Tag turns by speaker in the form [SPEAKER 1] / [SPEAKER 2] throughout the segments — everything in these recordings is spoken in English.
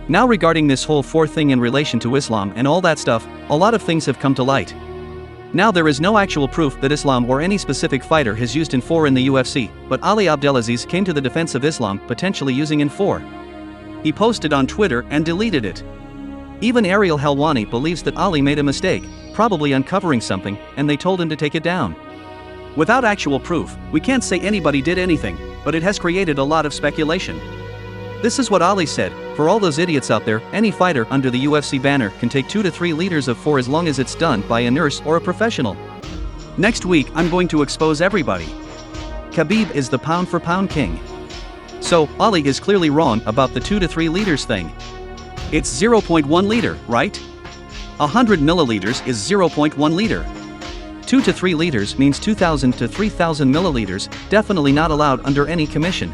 [SPEAKER 1] Now regarding this whole 4 thing in relation to Islam and all that stuff, a lot of things have come to light. Now there is no actual proof that Islam or any specific fighter has used in-4 in the UFC, but Ali Abdelaziz came to the defense of Islam potentially using in-4. He posted on Twitter and deleted it. Even Ariel Helwani believes that Ali made a mistake, probably uncovering something, and they told him to take it down. Without actual proof, we can't say anybody did anything, but it has created a lot of speculation. This is what Ali said: for all those idiots out there, any fighter under the UFC banner can take 2 to 3 liters of 4 as long as it's done by a nurse or a professional. Next week I'm going to expose everybody. Khabib is the pound-for-pound king. So, Ali is clearly wrong about the 2 to 3 liters thing. It's 0.1 liter, right? 100 milliliters is 0.1 liter. 2 to 3 liters means 2,000 to 3,000 milliliters, definitely not allowed under any commission.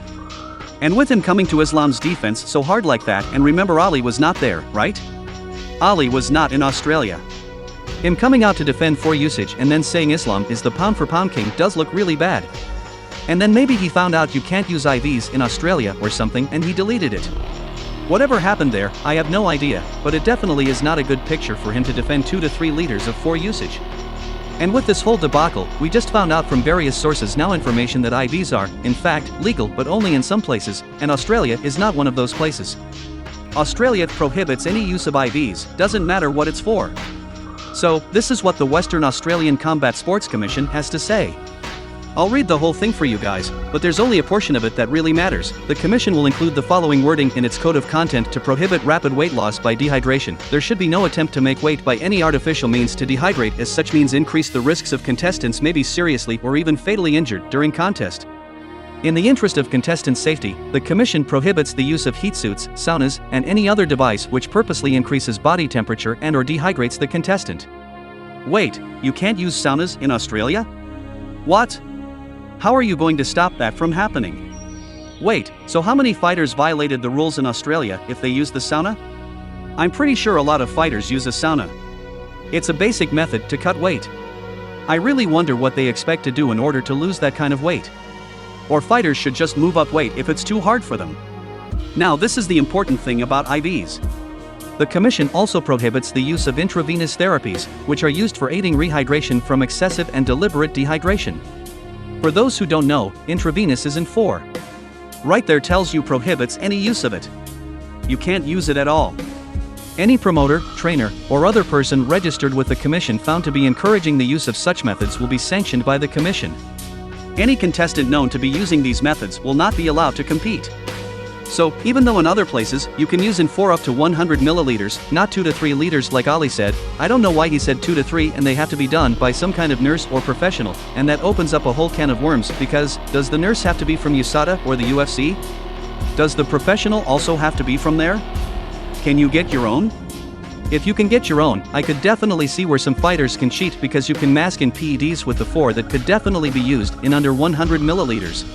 [SPEAKER 1] And with him coming to Islam's defense so hard like that, and remember Ali was not there, right? Ali was not in Australia. Him coming out to defend 4 usage and then saying Islam is the pound-for-pound king does look really bad. And then maybe he found out you can't use IVs in Australia or something and he deleted it. Whatever happened there, I have no idea, but it definitely is not a good picture for him to defend 2 to 3 liters of 4 usage. And with this whole debacle, we just found out from various sources now information that IVs are, in fact, legal but only in some places, and Australia is not one of those places. Australia prohibits any use of IVs, doesn't matter what it's for. So, this is what the Western Australian Combat Sports Commission has to say. I'll read the whole thing for you guys, but there's only a portion of it that really matters. The Commission will include the following wording in its code of content to prohibit rapid weight loss by dehydration. There should be no attempt to make weight by any artificial means to dehydrate, as such means increase the risks of contestants may be seriously or even fatally injured during contest. In the interest of contestants' safety, the Commission prohibits the use of heat suits, saunas, and any other device which purposely increases body temperature and/or dehydrates the contestant. Wait, you can't use saunas in Australia? What? How are you going to stop that from happening? Wait, so how many fighters violated the rules in Australia if they used the sauna? I'm pretty sure a lot of fighters use a sauna. It's a basic method to cut weight. I really wonder what they expect to do in order to lose that kind of weight. Or fighters should just move up weight if it's too hard for them. Now this is the important thing about IVs. The Commission also prohibits the use of intravenous therapies, which are used for aiding rehydration from excessive and deliberate dehydration. For those who don't know, intravenous is in 4. Right there tells you prohibits any use of it. You can't use it at all. Any promoter, trainer, or other person registered with the Commission found to be encouraging the use of such methods will be sanctioned by the Commission. Any contestant known to be using these methods will not be allowed to compete. So, even though in other places, you can use in-4 up to 100 milliliters, not 2 to 3 liters like Ali said, I don't know why he said 2 to 3 and they have to be done by some kind of nurse or professional, and that opens up a whole can of worms because, does the nurse have to be from USADA or the UFC? Does the professional also have to be from there? Can you get your own? If you can get your own, I could definitely see where some fighters can cheat because you can mask in PEDs with the 4 that could definitely be used in under 100 milliliters.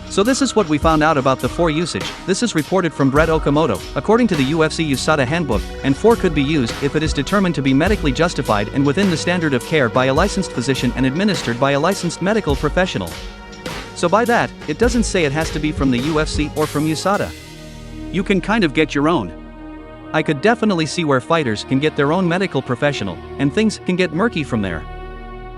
[SPEAKER 1] So this is what we found out about the 4 usage. This is reported from Brett Okamoto. According to the UFC USADA handbook, and 4 could be used if it is determined to be medically justified and within the standard of care by a licensed physician and administered by a licensed medical professional. So by that, it doesn't say it has to be from the UFC or from USADA. You can kind of get your own. I could definitely see where fighters can get their own medical professional, and things can get murky from there.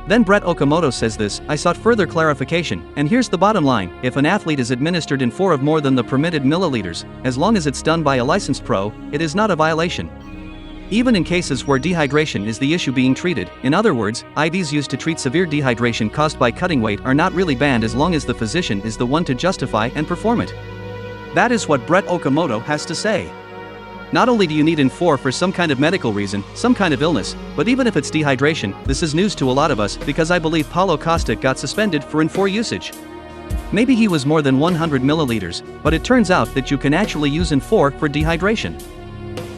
[SPEAKER 1] Then Brett Okamoto says this: I sought further clarification, and here's the bottom line: if an athlete is administered in 4 of more than the permitted milliliters, as long as it's done by a licensed pro, it is not a violation. Even in cases where dehydration is the issue being treated, in other words, IVs used to treat severe dehydration caused by cutting weight are not really banned as long as the physician is the one to justify and perform it. That is what Brett Okamoto has to say. Not only do you need in-4 for some kind of medical reason, some kind of illness, but even if it's dehydration, this is news to a lot of us because I believe Paulo Costa got suspended for in-4 usage. Maybe he was more than 100 milliliters, but it turns out that you can actually use in-4 for dehydration.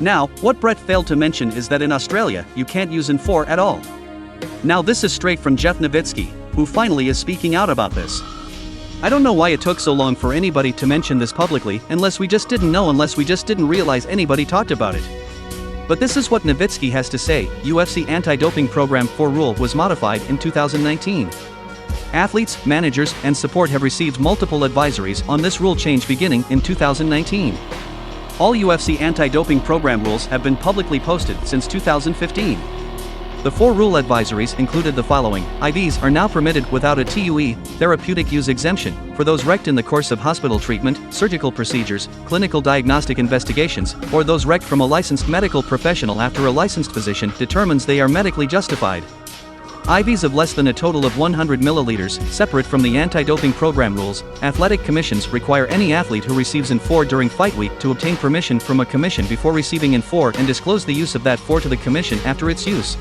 [SPEAKER 1] Now, what Brett failed to mention is that in Australia, you can't use in-4 at all. Now this is straight from Jeff Nowitzki, who finally is speaking out about this. I don't know why it took so long for anybody to mention this publicly, unless we just didn't know, unless we just didn't realize anybody talked about it. But this is what Nowitzki has to say: UFC anti-doping program 4 rule was modified in 2019. Athletes, managers, and support have received multiple advisories on this rule change beginning in 2019. All UFC anti-doping program rules have been publicly posted since 2015. The 4 rule advisories included the following: IVs are now permitted without a TUE, therapeutic use exemption, for those wrecked in the course of hospital treatment, surgical procedures, clinical diagnostic investigations, or those wrecked from a licensed medical professional after a licensed physician determines they are medically justified. IVs of less than a total of 100 milliliters, separate from the anti-doping program rules. Athletic commissions require any athlete who receives IN4 during fight week to obtain permission from a commission before receiving IN4 and disclose the use of that 4 to the commission after its use.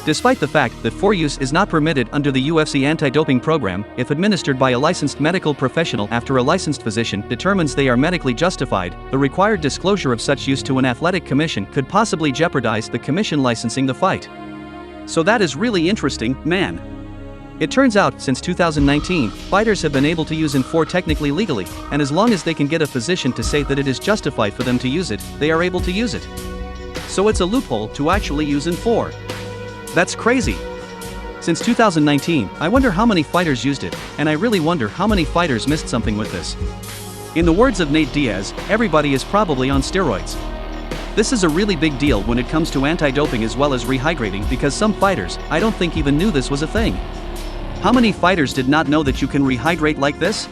[SPEAKER 1] Despite the fact that 4 use is not permitted under the UFC anti-doping program, if administered by a licensed medical professional after a licensed physician determines they are medically justified, the required disclosure of such use to an athletic commission could possibly jeopardize the commission licensing the fight. So that is really interesting, man. It turns out, since 2019, fighters have been able to use IN4 technically legally, and as long as they can get a physician to say that it is justified for them to use it, they are able to use it. So it's a loophole to actually use IN4. That's crazy. Since 2019, I wonder how many fighters used it, and I really wonder how many fighters missed something with this. In the words of Nate Diaz, everybody is probably on steroids. This is a really big deal when it comes to anti-doping as well as rehydrating, because some fighters, I don't think, even knew this was a thing. How many fighters did not know that you can rehydrate like this?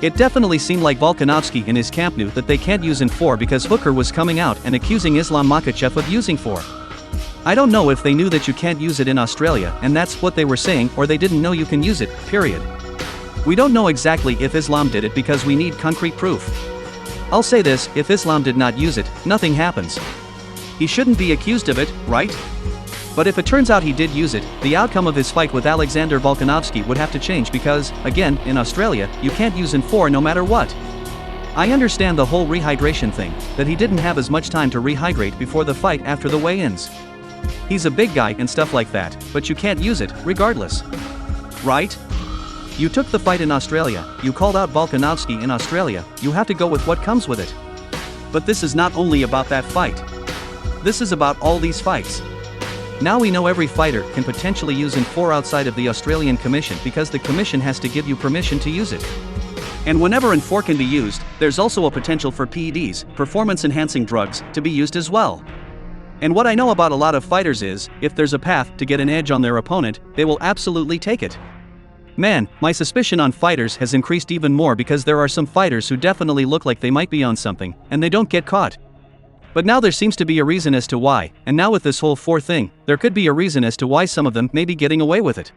[SPEAKER 1] It definitely seemed like Volkanovski and his camp knew that they can't use IN4 because Hooker was coming out and accusing Islam Makhachev of using 4. I don't know if they knew that you can't use it in Australia and that's what they were saying, or they didn't know you can use it, period. We don't know exactly if Islam did it because we need concrete proof. I'll say this: if Islam did not use it, nothing happens. He shouldn't be accused of it, right? But if it turns out he did use it, the outcome of his fight with Alexander Volkanovski would have to change because, again, in Australia, you can't use IN4 no matter what. I understand the whole rehydration thing, that he didn't have as much time to rehydrate before the fight after the weigh-ins. He's a big guy and stuff like that, but you can't use it, regardless. Right? You took the fight in Australia, you called out Volkanovski in Australia, you have to go with what comes with it. But this is not only about that fight. This is about all these fights. Now we know every fighter can potentially use IN4 outside of the Australian Commission because the Commission has to give you permission to use it. And whenever IN4 can be used, there's also a potential for PEDs, performance-enhancing drugs, to be used as well. And what I know about a lot of fighters is, if there's a path to get an edge on their opponent, they will absolutely take it. Man, my suspicion on fighters has increased even more because there are some fighters who definitely look like they might be on something, and they don't get caught. But now there seems to be a reason as to why, and now with this whole 4 thing, there could be a reason as to why some of them may be getting away with it.